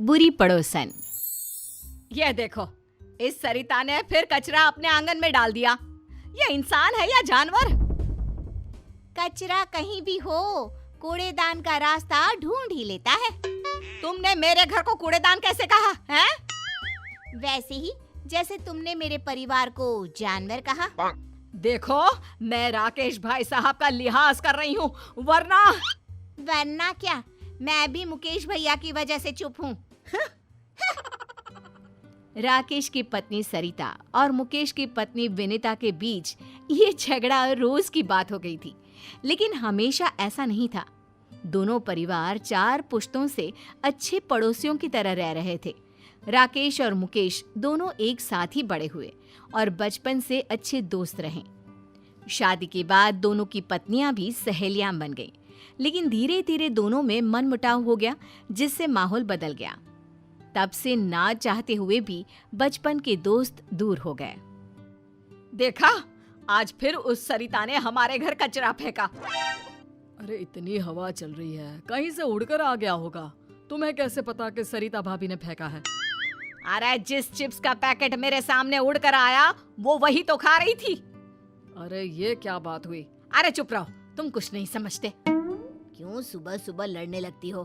बुरी पड़ोसन। ये देखो, इस सरिता ने फिर कचरा अपने आंगन में डाल दिया। ये इंसान है या जानवर? कचरा कहीं भी हो, कूड़ेदान का रास्ता ढूंढ ही लेता है। तुमने मेरे घर को कूड़ेदान कैसे कहा है? वैसे ही जैसे तुमने मेरे परिवार को जानवर कहा। देखो, मैं राकेश भाई साहब का लिहाज कर रही हूँ, वरना क्या, मैं भी मुकेश भैया की वजह से चुप हूँ। राकेश की पत्नी सरिता और मुकेश की पत्नी विनीता के बीच ये झगड़ा रोज की बात हो गई थी, लेकिन हमेशा ऐसा नहीं था। दोनों परिवार 4 पुश्तों से अच्छे पड़ोसियों की तरह रह रहे थे। राकेश और मुकेश दोनों एक साथ ही बड़े हुए और बचपन से अच्छे दोस्त रहे। शादी के बाद दोनों की पत्नियां भी सहेलियां बन गईं, लेकिन धीरे धीरे दोनों में मनमुटाव हो गया, जिससे माहौल बदल गया। तब से ना चाहते हुए भी बचपन के दोस्त दूर हो गए। देखा, आज फिर उस सरिता ने हमारे घर कचरा फेंका। अरे इतनी हवा चल रही है, कहीं से उड़कर आ गया होगा। तुम्हें कैसे पता कि सरिता भाभी ने फेंका है? अरे जिस चिप्स का पैकेट मेरे सामने उड़कर आया, वो वही तो खा रही थी। अरे ये क्या बात हुई? अरे चुप रहो, तुम कुछ नहीं समझते। क्यों सुबह सुबह लड़ने लगती हो?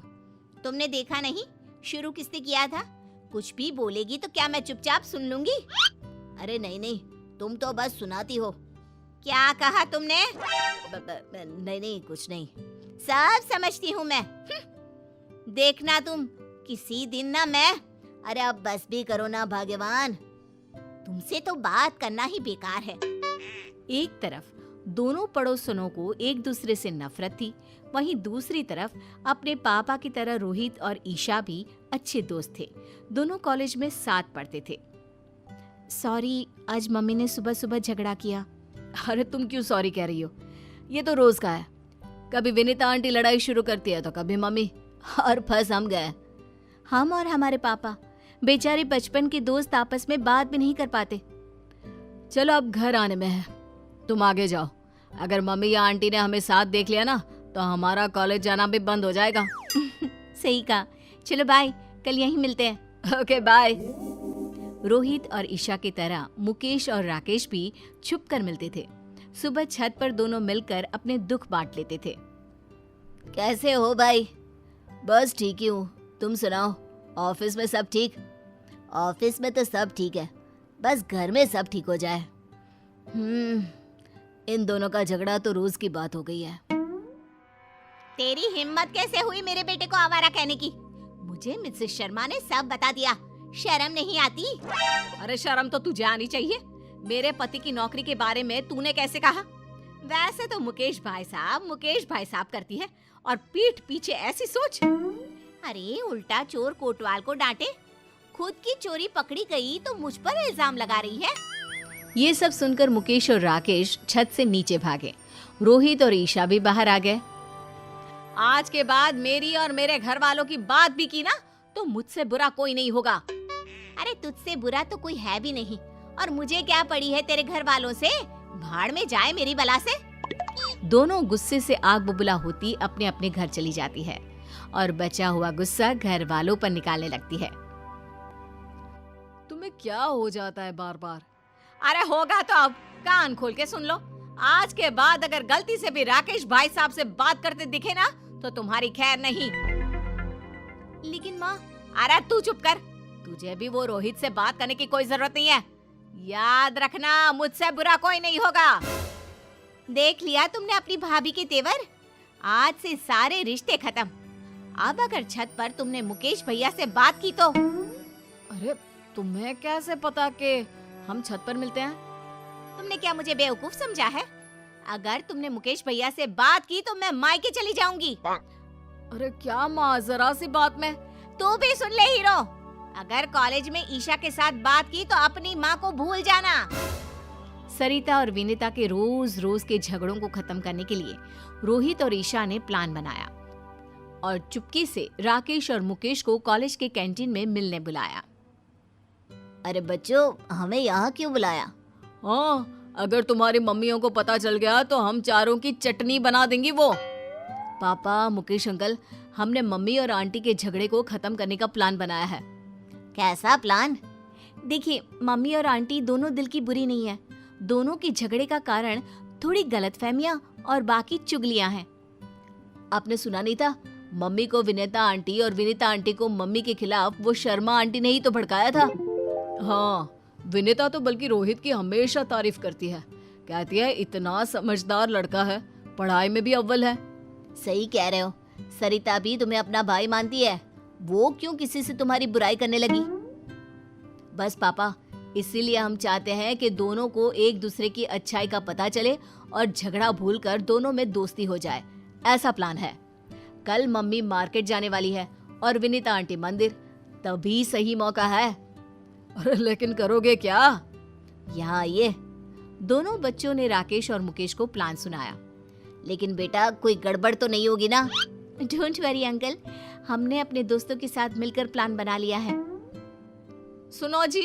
तुमने देखा नहीं शुरू किसने किया था? कुछ भी बोलेगी तो क्या मैं चुपचाप सुन लूंगी? अरे नहीं, तुम तो बस सुनाती हो। क्या कहा तुमने? नहीं, कुछ नहीं, सब समझती हूँ मैं। देखना तुम, किसी दिन ना मैं। अरे अब बस भी करो ना भगवान, तुमसे तो बात करना ही बेकार है। एक तरफ दोनों पड़ोसनों को एक दूसरे से नफरत थी, वहीं दूसरी तरफ अपने पापा की तरह रोहित और ईशा भी अच्छे दोस्त थे। दोनों कॉलेज में साथ पढ़ते थे। सॉरी, आज मम्मी ने सुबह सुबह झगड़ा किया। अरे तुम क्यों सॉरी कह रही हो? ये तो रोज का है। कभी विनीता आंटी लड़ाई शुरू करती है तो कभी मम्मी, और फंस हम गए। हम और हमारे पापा बेचारे बचपन के दोस्त आपस में बात भी नहीं कर पाते। चलो अब घर आने में है, तुम आगे जाओ। अगर मम्मी या आंटी ने हमें साथ देख लिया ना तो हमारा कॉलेज जाना भी बंद हो जाएगा। सही कहा। चलो बाय, कल यहीं मिलते हैं। Okay bye. रोहित और ईशा की तरह मुकेश और राकेश भी छुप कर मिलते थे। सुबह छत पर दोनों मिलकर अपने दुख बांट लेते थे। कैसे हो भाई? बस ठीक ही हूँ, तुम सुनाओ, ऑफिस में सब ठीक? ऑफिस में तो सब ठीक है, बस घर में सब ठीक हो जाए। इन दोनों का झगड़ा तो रोज की बात हो गई है। तेरी हिम्मत कैसे हुई मेरे बेटे को आवारा कहने की? मुझे मिसेस शर्मा ने सब बता दिया, शर्म नहीं आती? अरे शर्म तो तुझे आनी चाहिए। मेरे पति की नौकरी के बारे में तूने कैसे कहा? वैसे तो मुकेश भाई साहब करती है, और पीठ पीछे ऐसी सोच। अरे उल्टा चोर कोतवाल को डांटे, खुद की चोरी पकड़ी गई तो मुझ पर इल्जाम लगा रही है। ये सब सुनकर मुकेश और राकेश छत से नीचे भागे। रोहित और ईशा भी बाहर आ गए। आज के बाद मेरी और मेरे घर वालों की बात भी की ना तो मुझसे बुरा कोई नहीं होगा। अरे तुझसे बुरा तो कोई है भी नहीं, और मुझे क्या पड़ी है तेरे घर वालों से? भाड़ में जाए मेरी बला से। दोनों गुस्से से आग बबूला होती अपने अपने घर चली जाती है और बचा हुआ गुस्सा घर वालों पर निकालने लगती है। तुम्हें क्या हो जाता है बार बार? अरे होगा तो अब कान खोल के सुन लो। आज के बाद अगर गलती से भी राकेश भाई साहब से बात करते दिखे ना तो तुम्हारी खैर नहीं। लेकिन माँ। अरे तू चुप कर, तुझे भी वो रोहित से बात करने की कोई जरूरत नहीं है। याद रखना, मुझसे बुरा कोई नहीं होगा। देख लिया तुमने अपनी भाभी के तेवर? आज से सारे रिश्ते खत्म। अब अगर छत पर तुमने मुकेश भैया से बात की तो। अरे तुम्हें कैसे पता कि हम छत पर मिलते हैं? तुमने क्या मुझे बेवकूफ समझा है? अगर तुमने मुकेश भैया से बात की तो मैं मायके चली जाऊंगी। अरे क्या माँ, जरा सी बात में। तू भी सुन ले हीरो, अगर कॉलेज में ईशा के साथ बात की तो अपनी माँ को भूल जाना। सरिता और विनीता के रोज रोज के झगड़ों को खत्म करने के लिए रोहित और ईशा ने प्लान बनाया और चुपके से राकेश और मुकेश को कॉलेज के कैंटीन में मिलने बुलाया। अरे बच्चों, हमें यहाँ क्यों बुलाया? हाँ, अगर तुम्हारी मम्मियों को पता चल गया तो हम चारों की चटनी बना देंगी वो। पापा, मुकेश अंकल, हमने मम्मी और आंटी के झगड़े को खत्म करने का प्लान बनाया है। कैसा प्लान? देखिए, मम्मी और आंटी दोनों दिल की बुरी नहीं है। दोनों के झगड़े का कारण थोड़ी गलतफहमियां और बाकी चुगलियां हैं। आपने सुना नहीं था? मम्मी को विनीता आंटी और विनीता आंटी को मम्मी के खिलाफ वो शर्मा आंटी ने ही तो भड़काया था। हाँ, विनीता तो बल्कि रोहित की हमेशा तारीफ करती है। कहती है इतना समझदार लड़का है, पढ़ाई में भी अव्वल है। सही कह रहे हो। सरिता भी तुम्हें अपना भाई मानती है। वो क्यों किसी से तुम्हारी बुराई करने लगी? बस पापा, इसीलिए हम चाहते हैं कि दोनों को एक दूसरे की अच्छाई का पता चले और झगड़ा भूलकर दोनों में दोस्ती हो जाए। ऐसा प्लान है। कल मम्मी मार्केट जाने वाली है और विनीता आंटी मंदिर, तभी सही मौका है। अरे लेकिन करोगे क्या? यहाँ आइए। दोनों बच्चों ने राकेश और मुकेश को प्लान सुनाया। लेकिन बेटा, कोई गड़बड़ तो नहीं होगी ना? डोंट वरी अंकल, हमने अपने दोस्तों के साथ मिलकर प्लान बना लिया है। सुनो जी,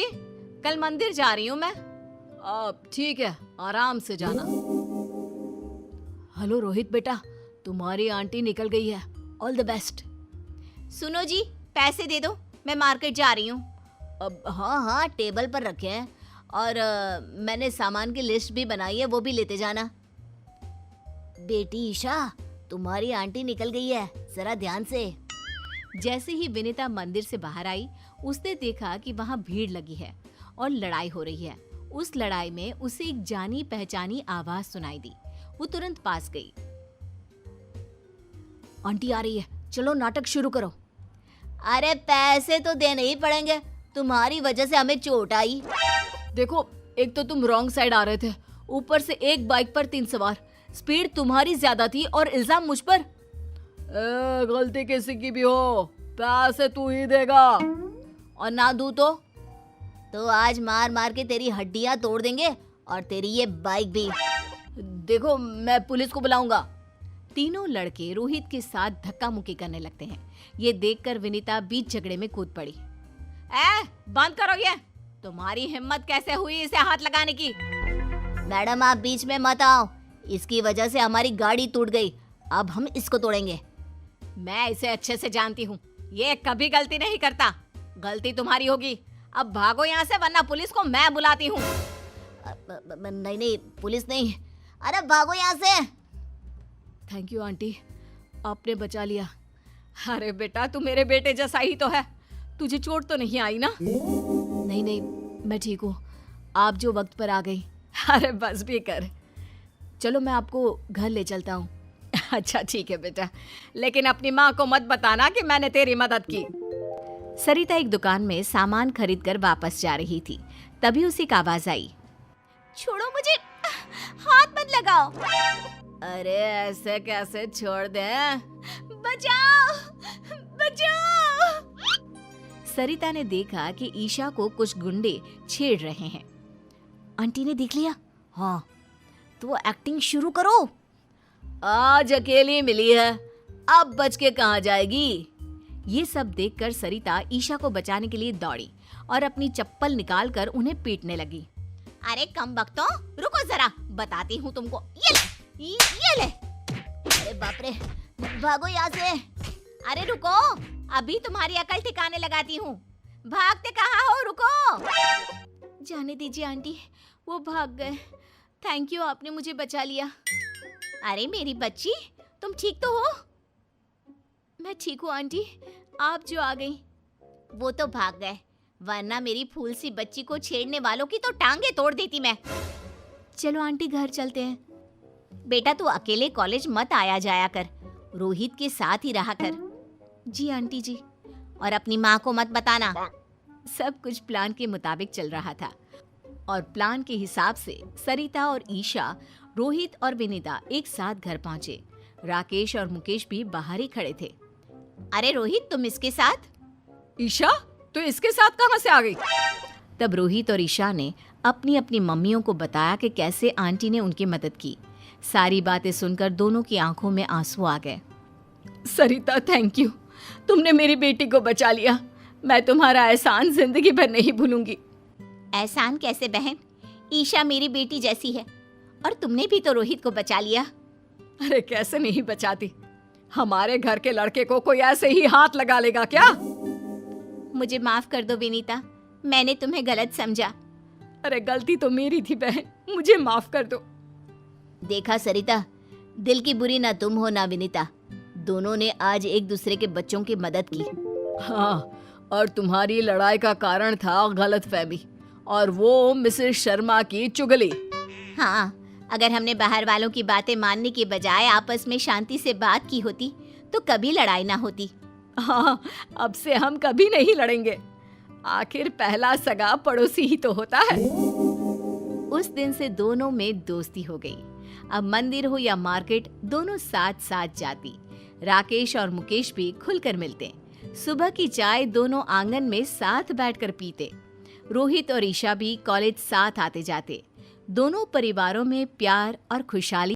कल मंदिर जा रही हूँ मैं। अब ठीक है, आराम से जाना। हेलो रोहित बेटा, तुम्हारी आंटी निकल गई है। All the best. सुनो जी, पैसे दे दो, मैं मार्केट जा रही हूँ। अब हाँ, टेबल पर रखे हैं और मैंने सामान की लिस्ट भी बनाई है, वो भी लेते जाना। बेटी ईशा, तुम्हारी आंटी निकल गई है, जरा ध्यान से। जैसे ही विनीता मंदिर से बाहर आई, उसने देखा कि वहाँ भीड़ लगी है और लड़ाई हो रही है। उस लड़ाई में उसे एक जानी पहचानी आवाज सुनाई दी। वो तुरंत पास गई। आंटी आ रही है, चलो नाटक शुरू करो। अरे पैसे तो देने ही पड़ेंगे, तुम्हारी वजह से हमें चोट आई। देखो, एक तो तुम रॉन्ग साइड आ रहे थे, ऊपर से एक बाइक पर 3 सवार, स्पीड तुम्हारी ज्यादा थी और इल्जाम मुझ पर। गलती किसी की भी हो, पैसे तू ही देगा। और ना दूं तो आज मार मार के तेरी हड्डियां तोड़ देंगे और तेरी ये बाइक भी। देखो, मैं पुलिस को बुलाऊंगा। तीनों लड़के रोहित के साथ धक्का मुक्की करने लगते हैं। ये देखकर विनीता बीच झगड़े में कूद पड़ी। बंद करो ये, तुम्हारी हिम्मत कैसे हुई इसे हाथ लगाने की? मैडम, आप बीच में मत आओ, इसकी वजह से हमारी गाड़ी टूट गई, अब हम इसको तोड़ेंगे। मैं इसे अच्छे से जानती हूँ, ये कभी गलती नहीं करता। गलती तुम्हारी होगी। अब भागो यहाँ से, वरना पुलिस को मैं बुलाती हूँ। नहीं, पुलिस नहीं। अरे भागो यहाँ से। थैंक यू आंटी, आपने बचा लिया। अरे बेटा, तू मेरे बेटे जैसा ही तो है। तुझे चोट तो नहीं आई ना? नहीं, मैं ठीक हूँ। आप जो वक्त पर आ गई। अरे बस भी कर, चलो मैं आपको घर ले चलता हूँ। अच्छा ठीक है बेटा, लेकिन अपनी माँ को मत बताना कि मैंने तेरी मदद की। सरिता एक दुकान में सामान खरीद कर वापस जा रही थी, तभी उसे एक आवाज आई। छोड़ो मुझे, हाथ मत लगाओ। अरे ऐसे कैसे छोड़ दे? बचाओ, बचाओ। सरिता ने देखा कि ईशा को कुछ गुंडे छेड़ रहे हैं। आंटी ने देख लिया? हाँ, तो एक्टिंग शुरू करो। आज अकेली मिली है, अब बच के कहाँ जाएगी? ये सब देखकर सरिता ईशा को बचाने के लिए दौड़ी और अपनी चप्पल निकालकर उन्हें पीटने लगी। अरे कम बख्तो, रुको जरा, बताती हूँ तुमको। ये ले। अरे बाप रे, भागो यहाँ से। अरे रुको, अभी तुम्हारी अकल ठिकाने लगाती हूँ। भागते कहाँ हो? रुको। जाने दीजिए आंटी, वो भाग गए। थैंक यू, आपने मुझे बचा लिया। अरे मेरी बच्ची, तुम ठीक तो हो? मैं ठीक हूँ आंटी, आप जो आ गई। वो तो भाग गए, वरना मेरी फूल सी बच्ची को छेड़ने वालों की तो टांगे तोड़ देती मैं। चलो आंटी, घर चलते हैं। बेटा, तू अकेले कॉलेज मत आया जाया कर, रोहित के साथ ही रहा कर। जी आंटी जी। और अपनी माँ को मत बताना। सब कुछ प्लान के मुताबिक चल रहा था और प्लान के हिसाब से सरिता और ईशा, रोहित और विनीता एक साथ घर पहुंचे। राकेश और मुकेश भी बाहर ही खड़े थे। अरे रोहित, तुम इसके साथ? ईशा, तो इसके साथ कहाँ से आ गई? तब रोहित और ईशा ने अपनी अपनी मम्मियों को बताया कि कैसे आंटी ने उनकी मदद की। सारी बातें सुनकर दोनों की आंखों में आंसू आ गए। सरिता, थैंक यू, तुमने मेरी बेटी को बचा लिया। मैं तुम्हारा एहसान जिंदगी भर नहीं भूलूंगी। एहसान कैसे बहन, ईशा मेरी बेटी जैसी है और तुमने भी तो रोहित को बचा लिया। अरे कैसे नहीं बचाती, हमारे घर के लड़के को कोई ऐसे ही हाथ लगा लेगा क्या? मुझे माफ कर दो विनीता, मैंने तुम्हें गलत समझा। अरे गलती तो मेरी थी बहन, मुझे माफ कर दो। देखा सरिता, दिल की बुरी ना तुम हो ना विनीता, दोनों ने आज एक दूसरे के बच्चों की मदद की। हाँ, और तुम्हारी लड़ाई का कारण था गलतफहमी और वो मिसेस शर्मा की चुगली। हाँ, अगर हमने बाहर वालों की बातें मानने के बजाय आपस में शांति से बात की होती तो कभी लड़ाई ना होती। हाँ, अब से हम कभी नहीं लड़ेंगे। आखिर पहला सगा पड़ोसी ही तो होता है। उस दिन से दोनों में दोस्ती हो गई। अब मंदिर हो या मार्केट, दोनों साथ साथ जाती। राकेश और मुकेश भी खुलकर मिलते। सुबह की चाय दोनों आंगन में साथ बैठकर पीते। रोहित और ईशा भी कॉलेज साथ आते जाते। दोनों परिवारों में प्यार और खुशहाली